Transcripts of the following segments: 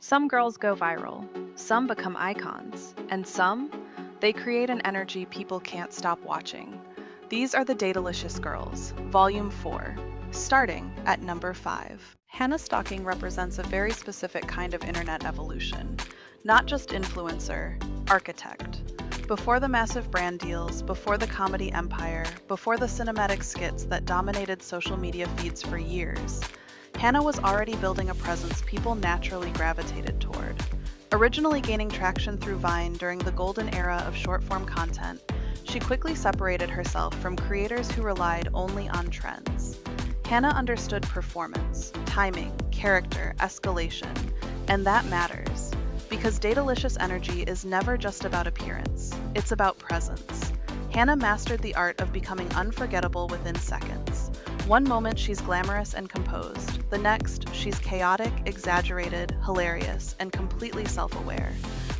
Some girls go viral, some become icons, and some, they create an energy people can't stop watching. These are the Dateolicious Girls, Volume 4, starting at number 5. Hannah stalking represents a very specific kind of internet evolution, not just influencer, architect. Before the massive brand deals, before the comedy empire, before the cinematic skits that dominated social media feeds for years, Hannah was already building a presence people naturally gravitated toward. Originally gaining traction through Vine during the golden era of short-form content, she quickly separated herself from creators who relied only on trends. Hannah understood performance, timing, character, escalation, and that matters, because Dateolicious energy is never just about appearance, it's about presence. Hannah mastered the art of becoming unforgettable within seconds. One moment she's glamorous and composed, the next she's chaotic, exaggerated, hilarious, and completely self-aware.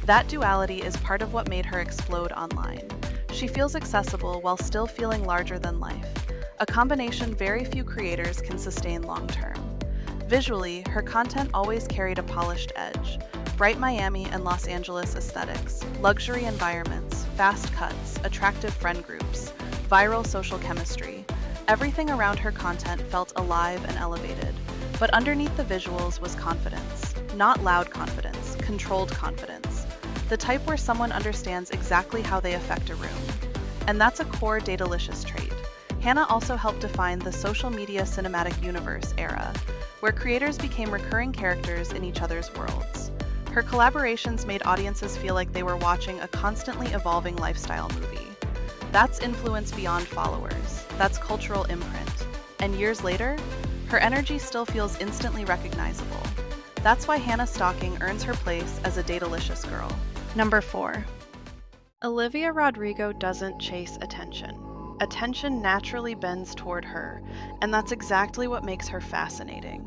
That duality is part of what made her explode online. She feels accessible while still feeling larger than life, a combination very few creators can sustain long-term. Visually, her content always carried a polished edge. Bright Miami and Los Angeles aesthetics, luxury environments, fast cuts, attractive friend groups, viral social chemistry. Everything around her content felt alive and elevated, but underneath the visuals was confidence. Not loud confidence, controlled confidence. The type where someone understands exactly how they affect a room. And that's a core Dateolicious trait. Hannah also helped define the social media cinematic universe era, where creators became recurring characters in each other's worlds. Her collaborations made audiences feel like they were watching a constantly evolving lifestyle movie. That's influence beyond followers. That's cultural imprint. And years later, her energy still feels instantly recognizable. That's why Hannah stalking earns her place as a Dateolicious girl. Number 4. Olivia Rodrigo doesn't chase attention. Attention naturally bends toward her, and that's exactly what makes her fascinating.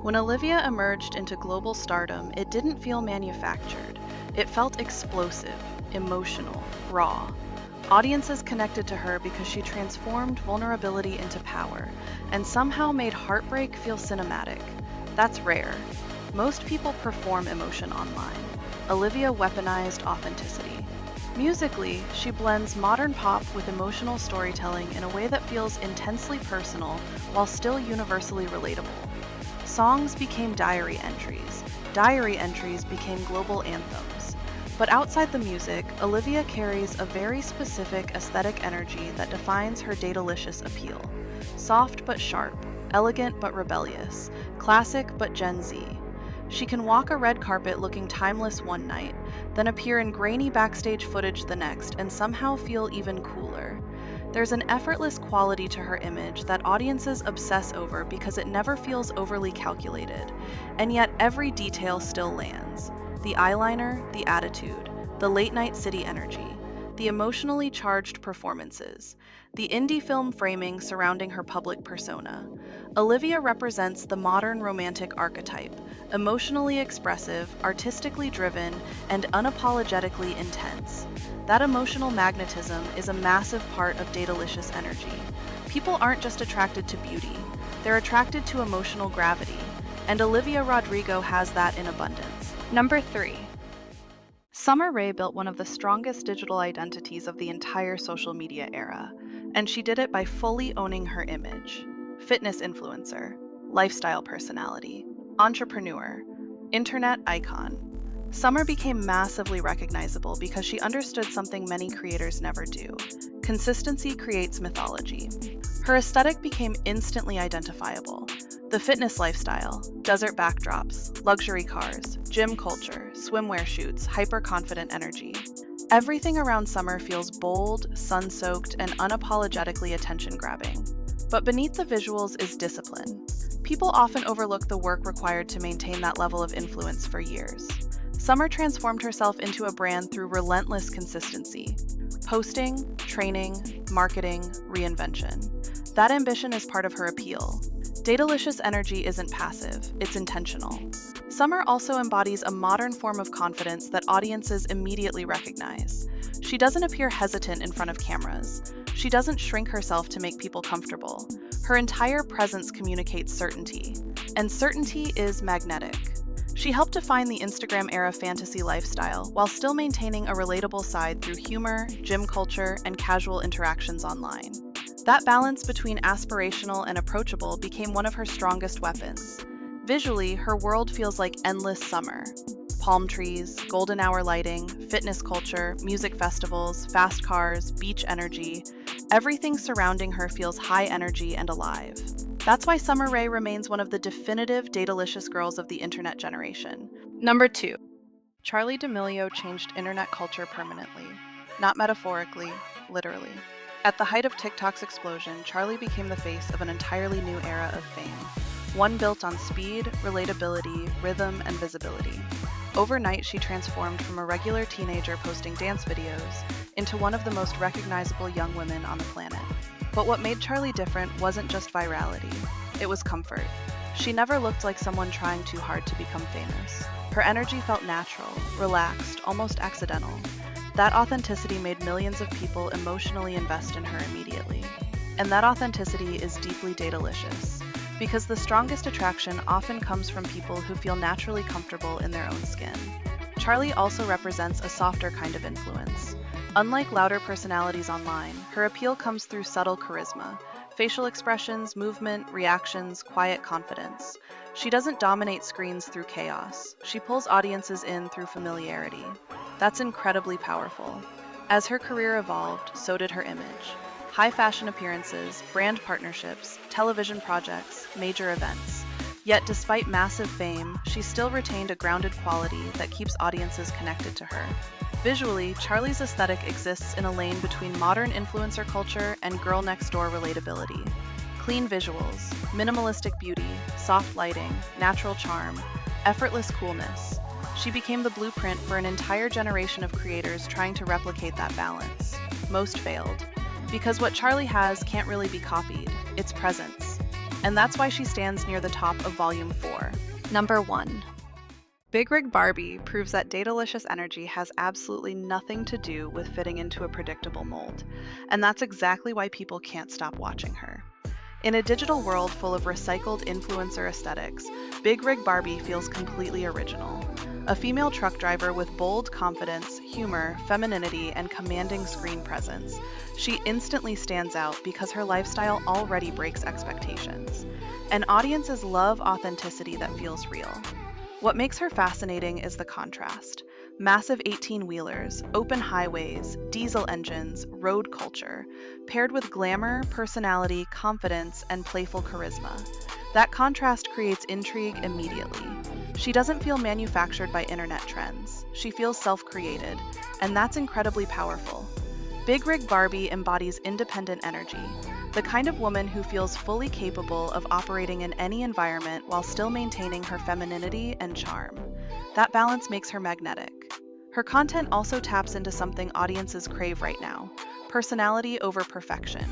When Olivia emerged into global stardom, it didn't feel manufactured. It felt explosive, emotional, raw. Audiences connected to her because she transformed vulnerability into power, and somehow made heartbreak feel cinematic. That's rare. Most people perform emotion online. Olivia weaponized authenticity. Musically, she blends modern pop with emotional storytelling in a way that feels intensely personal while still universally relatable. Songs became diary entries. Diary entries became global anthems. But outside the music, Olivia carries a very specific aesthetic energy that defines her Dateolicious appeal. Soft but sharp, elegant but rebellious, classic but Gen Z. She can walk a red carpet looking timeless one night, then appear in grainy backstage footage the next and somehow feel even cooler. There's an effortless quality to her image that audiences obsess over because it never feels overly calculated, and yet every detail still lands. The eyeliner, the attitude, the late-night city energy, the emotionally charged performances, the indie film framing surrounding her public persona. Olivia represents the modern romantic archetype, emotionally expressive, artistically driven, and unapologetically intense. That emotional magnetism is a massive part of Dateolicious energy. People aren't just attracted to beauty, they're attracted to emotional gravity, and Olivia Rodrigo has that in abundance. Number 3. Sommer Ray built one of the strongest digital identities of the entire social media era, and she did it by fully owning her image. Fitness influencer, lifestyle personality, entrepreneur, internet icon. Sommer became massively recognizable because she understood something many creators never do. Consistency creates mythology. Her aesthetic became instantly identifiable. The fitness lifestyle, desert backdrops, luxury cars, gym culture, swimwear shoots, hyper-confident energy. Everything around Sommer feels bold, sun-soaked, and unapologetically attention-grabbing. But beneath the visuals is discipline. People often overlook the work required to maintain that level of influence for years. Sommer transformed herself into a brand through relentless consistency. Posting, training, marketing, reinvention. That ambition is part of her appeal. Dateolicious energy isn't passive, it's intentional. Sommer also embodies a modern form of confidence that audiences immediately recognize. She doesn't appear hesitant in front of cameras. She doesn't shrink herself to make people comfortable. Her entire presence communicates certainty, and certainty is magnetic. She helped define the Instagram-era fantasy lifestyle while still maintaining a relatable side through humor, gym culture, and casual interactions online. That balance between aspirational and approachable became one of her strongest weapons. Visually, her world feels like endless summer. Palm trees, golden hour lighting, fitness culture, music festivals, fast cars, beach energy. Everything surrounding her feels high energy and alive. That's why Sommer Ray remains one of the definitive Dateolicious girls of the internet generation. Number 2. Charli D'Amelio changed internet culture permanently. Not metaphorically, literally. At the height of TikTok's explosion, Charli became the face of an entirely new era of fame. One built on speed, relatability, rhythm, and visibility. Overnight, she transformed from a regular teenager posting dance videos into one of the most recognizable young women on the planet. But what made Charli different wasn't just virality, it was comfort. She never looked like someone trying too hard to become famous. Her energy felt natural, relaxed, almost accidental. That authenticity made millions of people emotionally invest in her immediately. And that authenticity is deeply Dateolicious, because the strongest attraction often comes from people who feel naturally comfortable in their own skin. Charli also represents a softer kind of influence. Unlike louder personalities online, her appeal comes through subtle charisma, facial expressions, movement, reactions, quiet confidence. She doesn't dominate screens through chaos. She pulls audiences in through familiarity. That's incredibly powerful. As her career evolved, so did her image. High fashion appearances, brand partnerships, television projects, major events. Yet despite massive fame, she still retained a grounded quality that keeps audiences connected to her. Visually, Charli's aesthetic exists in a lane between modern influencer culture and girl next door relatability. Clean visuals, minimalistic beauty, soft lighting, natural charm, effortless coolness. She became the blueprint for an entire generation of creators trying to replicate that balance. Most failed. Because what Charli has can't really be copied, its presence. And that's why she stands near the top of Volume 4. Number 1. Rig Barbie proves that Dateolicious energy has absolutely nothing to do with fitting into a predictable mold. And that's exactly why people can't stop watching her. In a digital world full of recycled influencer aesthetics, Rig Barbie feels completely original. A female truck driver with bold confidence, humor, femininity, and commanding screen presence, she instantly stands out because her lifestyle already breaks expectations. And audiences love authenticity that feels real. What makes her fascinating is the contrast. Massive 18-wheelers, open highways, diesel engines, road culture, paired with glamour, personality, confidence, and playful charisma. That contrast creates intrigue immediately. She doesn't feel manufactured by internet trends. She feels self-created, and that's incredibly powerful. Rig Barbie embodies independent energy, the kind of woman who feels fully capable of operating in any environment while still maintaining her femininity and charm. That balance makes her magnetic. Her content also taps into something audiences crave right now: personality over perfection.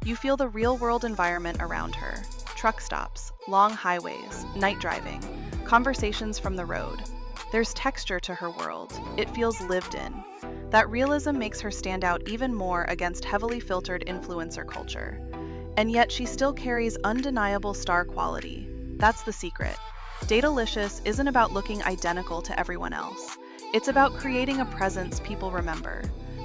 You feel the real-world environment around her: truck stops, long highways, night driving, conversations from the road. There's texture to her world. It feels lived in. That realism makes her stand out even more against heavily filtered influencer culture. And yet she still carries undeniable star quality. That's the secret. Dateolicious isn't about looking identical to everyone else. It's about creating a presence people remember.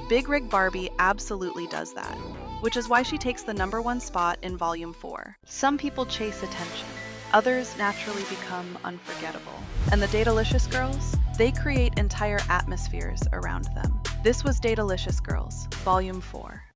Rig Barbie absolutely does that, which is why she takes the #1 spot in Volume 4. Some people chase attention. Others naturally become unforgettable. And the Dateolicious girls? They create entire atmospheres around them. This was Dateolicious Girls, Volume 4.